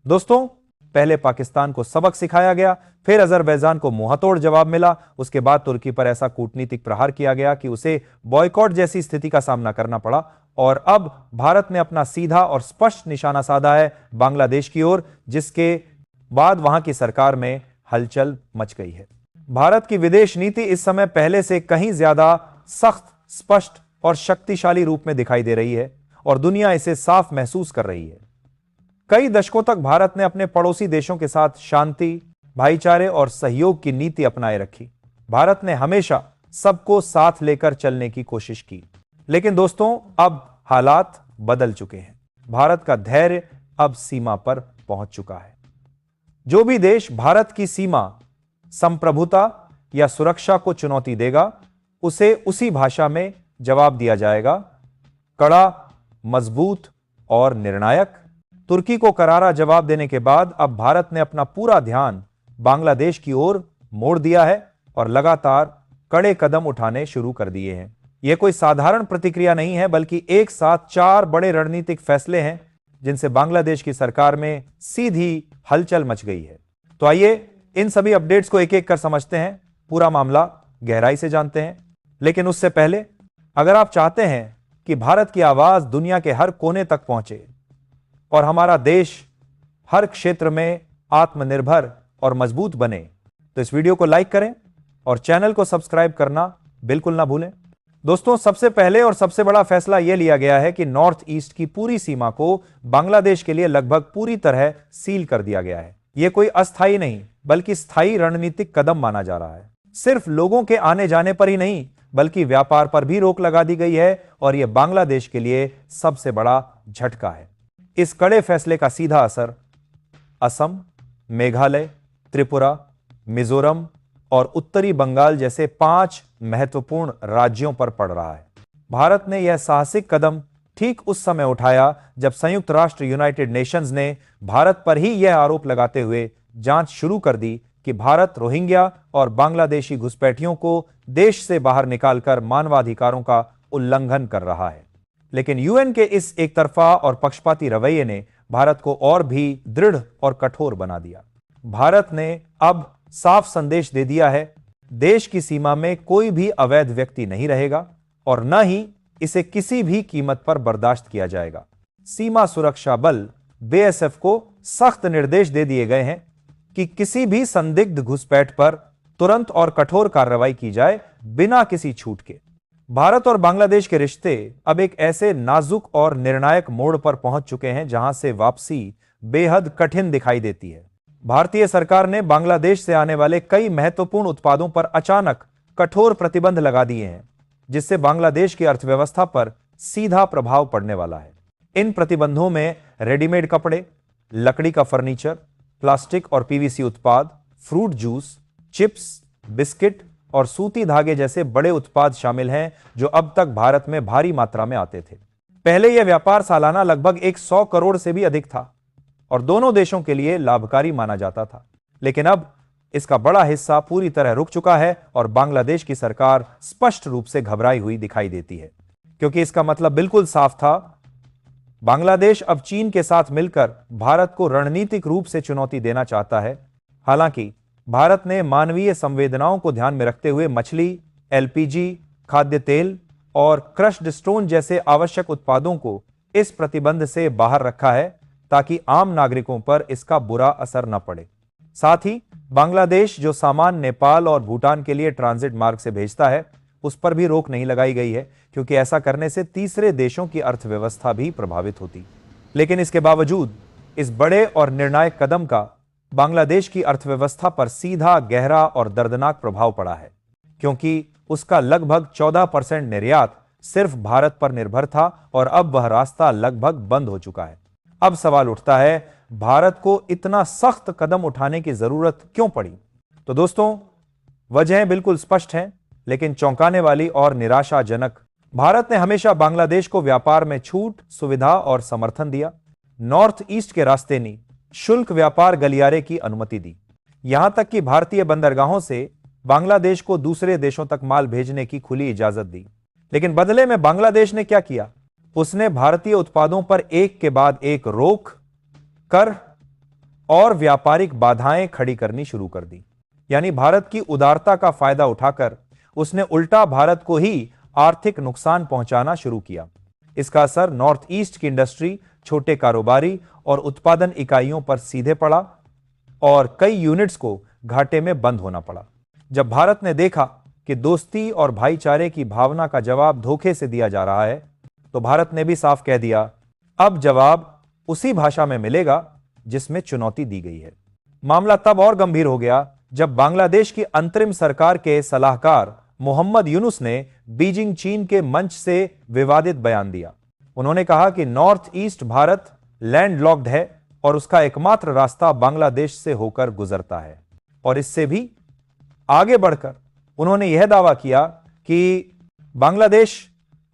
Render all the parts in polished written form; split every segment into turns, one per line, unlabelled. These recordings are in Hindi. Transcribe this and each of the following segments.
दोस्तों, पहले पाकिस्तान को सबक सिखाया गया, फिर अजरबैजान को मुंहतोड़ जवाब मिला, उसके बाद तुर्की पर ऐसा कूटनीतिक प्रहार किया गया कि उसे बॉयकॉट जैसी स्थिति का सामना करना पड़ा। और अब भारत ने अपना सीधा और स्पष्ट निशाना साधा है बांग्लादेश की ओर, जिसके बाद वहां की सरकार में हलचल मच गई है। भारत की विदेश नीति इस समय पहले से कहीं ज्यादा सख्त, स्पष्ट और शक्तिशाली रूप में दिखाई दे रही है और दुनिया इसे साफ महसूस कर रही है। कई दशकों तक भारत ने अपने पड़ोसी देशों के साथ शांति, भाईचारे और सहयोग की नीति अपनाए रखी। भारत ने हमेशा सबको साथ लेकर चलने की कोशिश की। लेकिन दोस्तों, अब हालात बदल चुके हैं। भारत का धैर्य अब सीमा पर पहुंच चुका है। जो भी देश भारत की सीमा, संप्रभुता या सुरक्षा को चुनौती देगा, उसे उसी भाषा में जवाब दिया जाएगा, कड़ा, मजबूत और निर्णायक। तुर्की को करारा जवाब देने के बाद अब भारत ने अपना पूरा ध्यान बांग्लादेश की ओर मोड़ दिया है और लगातार कड़े कदम उठाने शुरू कर दिए हैं। यह कोई साधारण प्रतिक्रिया नहीं है, बल्कि एक साथ 4 बड़े रणनीतिक फैसले हैं जिनसे बांग्लादेश की सरकार में सीधी हलचल मच गई है। तो आइए इन सभी अपडेट्स को एक एक कर समझते हैं, पूरा मामला गहराई से जानते हैं। लेकिन उससे पहले, अगर आप चाहते हैं कि भारत की आवाज दुनिया के हर कोने तक पहुंचे और हमारा देश हर क्षेत्र में आत्मनिर्भर और मजबूत बने, तो इस वीडियो को लाइक करें और चैनल को सब्सक्राइब करना बिल्कुल ना भूलें। दोस्तों, सबसे पहले और सबसे बड़ा फैसला यह लिया गया है कि नॉर्थ ईस्ट की पूरी सीमा को बांग्लादेश के लिए लगभग पूरी तरह सील कर दिया गया है। यह कोई अस्थायी नहीं, बल्कि स्थायी रणनीतिक कदम माना जा रहा है। सिर्फ लोगों के आने जाने पर ही नहीं, बल्कि व्यापार पर भी रोक लगा दी गई है और यह बांग्लादेश के लिए सबसे बड़ा झटका है। इस कड़े फैसले का सीधा असर असम, मेघालय, त्रिपुरा, मिजोरम और उत्तरी बंगाल जैसे 5 महत्वपूर्ण राज्यों पर पड़ रहा है। भारत ने यह साहसिक कदम ठीक उस समय उठाया जब संयुक्त राष्ट्र यूनाइटेड नेशंस ने भारत पर ही यह आरोप लगाते हुए जांच शुरू कर दी कि भारत रोहिंग्या और बांग्लादेशी घुसपैठियों को देश से बाहर निकालकर मानवाधिकारों का उल्लंघन कर रहा है। लेकिन यूएन के इस एकतरफा और पक्षपाती रवैये ने भारत को और भी दृढ़ और कठोर बना दिया। भारत ने अब साफ संदेश दे दिया है, देश की सीमा में कोई भी अवैध व्यक्ति नहीं रहेगा और न ही इसे किसी भी कीमत पर बर्दाश्त किया जाएगा। सीमा सुरक्षा बल बीएसएफ को सख्त निर्देश दे दिए गए हैं कि किसी भी संदिग्ध घुसपैठ पर तुरंत और कठोर कार्रवाई की जाए, बिना किसी छूट के। भारत और बांग्लादेश के रिश्ते अब एक ऐसे नाजुक और निर्णायक मोड़ पर पहुंच चुके हैं जहां से वापसी बेहद कठिन दिखाई देती है। भारतीय सरकार ने बांग्लादेश से आने वाले कई महत्वपूर्ण उत्पादों पर अचानक कठोर प्रतिबंध लगा दिए हैं, जिससे बांग्लादेश की अर्थव्यवस्था पर सीधा प्रभाव पड़ने वाला है। इन प्रतिबंधों में रेडीमेड कपड़े, लकड़ी का फर्नीचर, प्लास्टिक और पीवीसी उत्पाद, फ्रूट जूस, चिप्स, बिस्किट और सूती धागे जैसे बड़े उत्पाद शामिल हैं, जो अब तक भारत में भारी मात्रा में आते थे। पहले यह व्यापार सालाना लगभग 100 करोड़ से भी अधिक था और दोनों देशों के लिए लाभकारी माना जाता था। लेकिन अब इसका बड़ा हिस्सा पूरी तरह रुक चुका है और बांग्लादेश की सरकार स्पष्ट रूप से घबराई हुई दिखाई देती है, क्योंकि इसका मतलब बिल्कुल साफ था। बांग्लादेश अब चीन के साथ मिलकर भारत को रणनीतिक रूप से चुनौती देना चाहता है। हालांकि भारत ने मानवीय संवेदनाओं को ध्यान में रखते हुए मछली, एलपीजी, खाद्य तेल और क्रश्ड स्टोन जैसे आवश्यक उत्पादों को इस प्रतिबंध से बाहर रखा है, ताकि आम नागरिकों पर इसका बुरा असर न पड़े। साथ ही बांग्लादेश जो सामान नेपाल और भूटान के लिए ट्रांजिट मार्ग से भेजता है, उस पर भी रोक नहीं लगाई गई है, क्योंकि ऐसा करने से तीसरे देशों की अर्थव्यवस्था भी प्रभावित होती। लेकिन इसके बावजूद इस बड़े और निर्णायक कदम का बांग्लादेश की अर्थव्यवस्था पर सीधा, गहरा और दर्दनाक प्रभाव पड़ा है, क्योंकि उसका लगभग 14% निर्यात सिर्फ भारत पर निर्भर था और अब वह रास्ता लगभग बंद हो चुका है। अब सवाल उठता है, भारत को इतना सख्त कदम उठाने की जरूरत क्यों पड़ी? तो दोस्तों, वजहें बिल्कुल स्पष्ट हैं, लेकिन चौंकाने वाली और निराशाजनक। भारत ने हमेशा बांग्लादेश को व्यापार में छूट, सुविधा और समर्थन दिया। नॉर्थ ईस्ट के रास्ते ने शुल्क व्यापार गलियारे की अनुमति दी, यहां तक कि भारतीय बंदरगाहों से बांग्लादेश को दूसरे देशों तक माल भेजने की खुली इजाजत दी। लेकिन बदले में बांग्लादेश ने क्या किया? उसने भारतीय उत्पादों पर एक के बाद एक रोक, कर और व्यापारिक बाधाएं खड़ी करनी शुरू कर दी। यानी भारत की उदारता का फायदा उठाकर उसने उल्टा भारत को ही आर्थिक नुकसान पहुंचाना शुरू किया। इसका असर नॉर्थ ईस्ट की इंडस्ट्री, छोटे कारोबारी और उत्पादन इकाइयों पर सीधे पड़ा और कई यूनिट्स को घाटे में बंद होना पड़ा। जब भारत ने देखा कि दोस्ती और भाईचारे की भावना का जवाब धोखे से दिया जा रहा है, तो भारत ने भी साफ कह दिया, अब जवाब उसी भाषा में मिलेगा जिसमें चुनौती दी गई है। मामला तब और गंभीर हो गया जब बांग्लादेश की अंतरिम सरकार के सलाहकार मोहम्मद यूनुस ने बीजिंग चीन के मंच से विवादित बयान दिया। उन्होंने कहा कि नॉर्थ ईस्ट भारत लैंडलॉक्ड है और उसका एकमात्र रास्ता बांग्लादेश से होकर गुजरता है। और इससे भी आगे बढ़कर उन्होंने यह दावा किया कि बांग्लादेश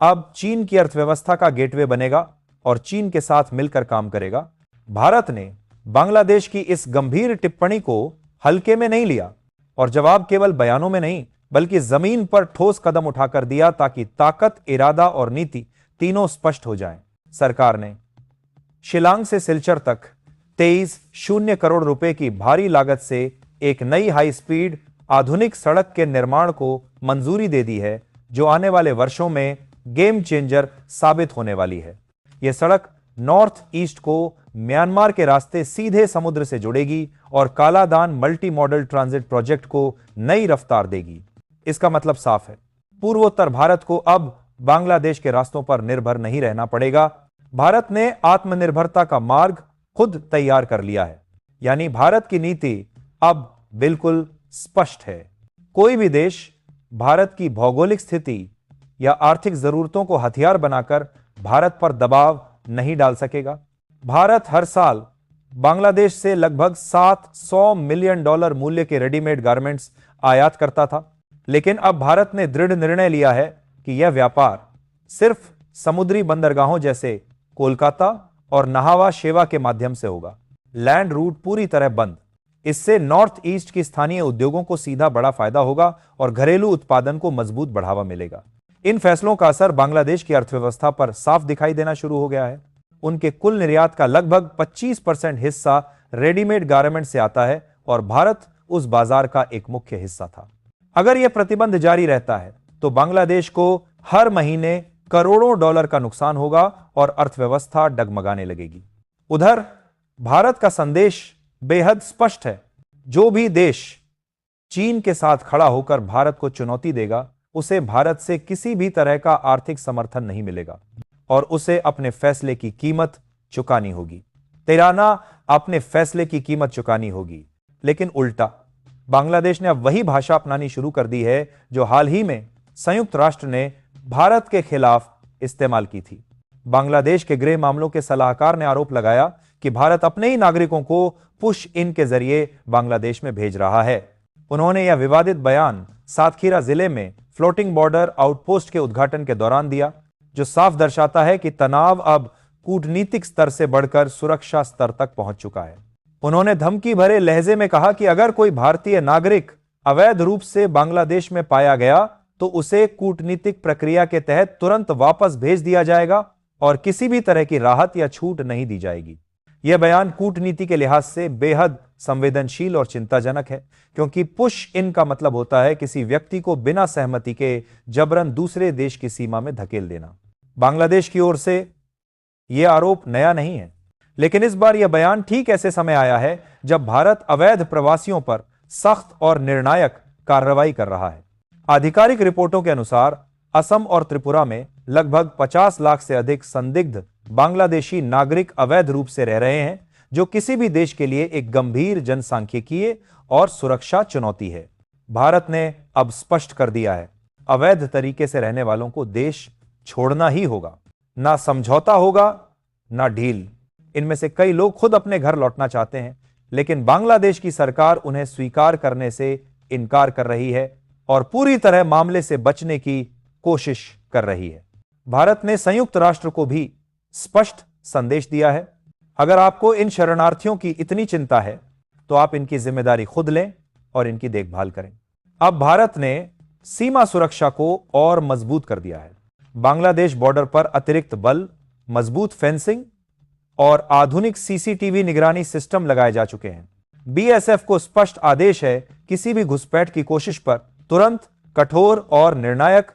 अब चीन की अर्थव्यवस्था का गेटवे बनेगा और चीन के साथ मिलकर काम करेगा। भारत ने बांग्लादेश की इस गंभीर टिप्पणी को हल्के में नहीं लिया और जवाब केवल बयानों में नहीं बल्कि जमीन पर ठोस कदम उठाकर दिया ताकि ताकत, इरादा और नीति तीनों स्पष्ट हो जाएं। सरकार ने शिलांग से सिलचर तक 23 करोड़ रुपए की भारी लागत से एक नई हाई स्पीड आधुनिक सड़क के निर्माण को मंजूरी दे दी है, जो आने वाले वर्षों में गेम चेंजर साबित होने वाली है। यह सड़क नॉर्थ ईस्ट को म्यांमार के रास्ते सीधे समुद्र से जुड़ेगी और Kaladan multi modal transit project को नई रफ्तार देगी। इसका मतलब साफ है, पूर्वोत्तर भारत को अब बांग्लादेश के रास्तों पर निर्भर नहीं रहना पड़ेगा। भारत ने आत्मनिर्भरता का मार्ग खुद तैयार कर लिया है। यानी भारत की नीति अब बिल्कुल स्पष्ट है। कोई भी देश भारत की भौगोलिक स्थिति या आर्थिक जरूरतों को हथियार बनाकर भारत पर दबाव नहीं डाल सकेगा। भारत हर साल बांग्लादेश से लगभग $700 मिलियन मूल्य के रेडीमेड गारमेंट्स आयात करता था, लेकिन अब भारत ने दृढ़ निर्णय लिया है कि यह व्यापार सिर्फ समुद्री बंदरगाहों जैसे कोलकाता और नहावा शेवा के माध्यम से होगा। लैंड रूट पूरी तरह बंद। इससे नॉर्थ ईस्ट की स्थानीय उद्योगों को सीधा बड़ा फायदा होगा और घरेलू उत्पादन को मजबूत बढ़ावा मिलेगा। इन फैसलों का असर बांग्लादेश की अर्थव्यवस्था पर साफ दिखाई देना शुरू हो गया है। उनके कुल निर्यात का लगभग 25% हिस्सा रेडीमेड गारमेंट से आता है और भारत उस बाजार का एक मुख्य हिस्सा था। अगर यह प्रतिबंध जारी रहता है तो बांग्लादेश को हर महीने करोड़ों डॉलर का नुकसान होगा और अर्थव्यवस्था डगमगाने लगेगी। उधर भारत का संदेश बेहद स्पष्ट है। जो भी देश चीन के साथ खड़ा होकर भारत को चुनौती देगा, उसे भारत से किसी भी तरह का आर्थिक समर्थन नहीं मिलेगा और उसे अपने फैसले की कीमत चुकानी होगी। तिराना अपने फैसले की कीमत चुकानी होगी। लेकिन उल्टा बांग्लादेश ने अब वही भाषा अपनानी शुरू कर दी है जो हाल ही में संयुक्त राष्ट्र ने भारत के खिलाफ इस्तेमाल की थी। बांग्लादेश के गृह मामलों के सलाहकार ने आरोप लगाया कि भारत अपने ही नागरिकों को पुश इन के जरिए बांग्लादेश में भेज रहा है। उन्होंने यह विवादित बयान सातखीरा जिले में फ्लोटिंग बॉर्डर आउटपोस्ट के उद्घाटन के दौरान दिया, जो साफ दर्शाता है कि तनाव अब कूटनीतिक स्तर से बढ़कर सुरक्षा स्तर तक पहुंच चुका है। उन्होंने धमकी भरे लहजे में कहा कि अगर कोई भारतीय नागरिक अवैध रूप से बांग्लादेश में पाया गया तो उसे कूटनीतिक प्रक्रिया के तहत तुरंत वापस भेज दिया जाएगा और किसी भी तरह की राहत या छूट नहीं दी जाएगी। यह बयान कूटनीति के लिहाज से बेहद संवेदनशील और चिंताजनक है, क्योंकि पुश इन का मतलब होता है किसी व्यक्ति को बिना सहमति के जबरन दूसरे देश की सीमा में धकेल देना। बांग्लादेश की ओर से यह आरोप नया नहीं है, लेकिन इस बार यह बयान ठीक ऐसे समय आया है जब भारत अवैध प्रवासियों पर सख्त और निर्णायक कार्रवाई कर रहा है। आधिकारिक रिपोर्टों के अनुसार असम और त्रिपुरा में लगभग 50 लाख से अधिक संदिग्ध बांग्लादेशी नागरिक अवैध रूप से रह रहे हैं, जो किसी भी देश के लिए एक गंभीर जनसांख्यिकीय और सुरक्षा चुनौती है। भारत ने अब स्पष्ट कर दिया है, अवैध तरीके से रहने वालों को देश छोड़ना ही होगा। ना समझौता होगा ना ढील। इनमें से कई लोग खुद अपने घर लौटना चाहते हैं, लेकिन बांग्लादेश की सरकार उन्हें स्वीकार करने से इनकार कर रही है और पूरी तरह मामले से बचने की कोशिश कर रही है। भारत ने संयुक्त राष्ट्र को भी स्पष्ट संदेश दिया है, अगर आपको इन शरणार्थियों की इतनी चिंता है तो आप इनकी जिम्मेदारी खुद लें और इनकी देखभाल करें। अब भारत ने सीमा सुरक्षा को और मजबूत कर दिया है। बांग्लादेश बॉर्डर पर अतिरिक्त बल, मजबूत फेंसिंग और आधुनिक सीसीटीवी निगरानी सिस्टम लगाए जा चुके हैं। बीएसएफ को स्पष्ट आदेश है, किसी भी घुसपैठ की कोशिश पर तुरंत कठोर और निर्णायक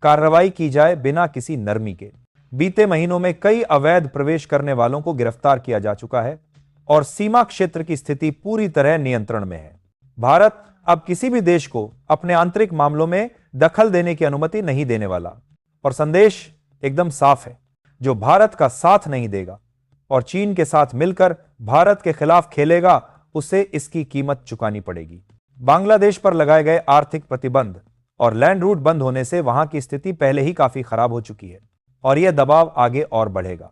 कार्रवाई की जाए, बिना किसी नरमी के। बीते महीनों में कई अवैध प्रवेश करने वालों को गिरफ्तार किया जा चुका है और सीमा क्षेत्र की स्थिति पूरी तरह नियंत्रण में है। भारत अब किसी भी देश को अपने आंतरिक मामलों में दखल देने की अनुमति नहीं देने वाला और संदेश एकदम साफ है, जो भारत का साथ नहीं देगा और चीन के साथ मिलकर भारत के खिलाफ खेलेगा, उसे इसकी कीमत चुकानी पड़ेगी। बांग्लादेश पर लगाए गए आर्थिक प्रतिबंध और लैंड रूट बंद होने से वहां की स्थिति पहले ही काफी खराब हो चुकी है और यह दबाव आगे और बढ़ेगा।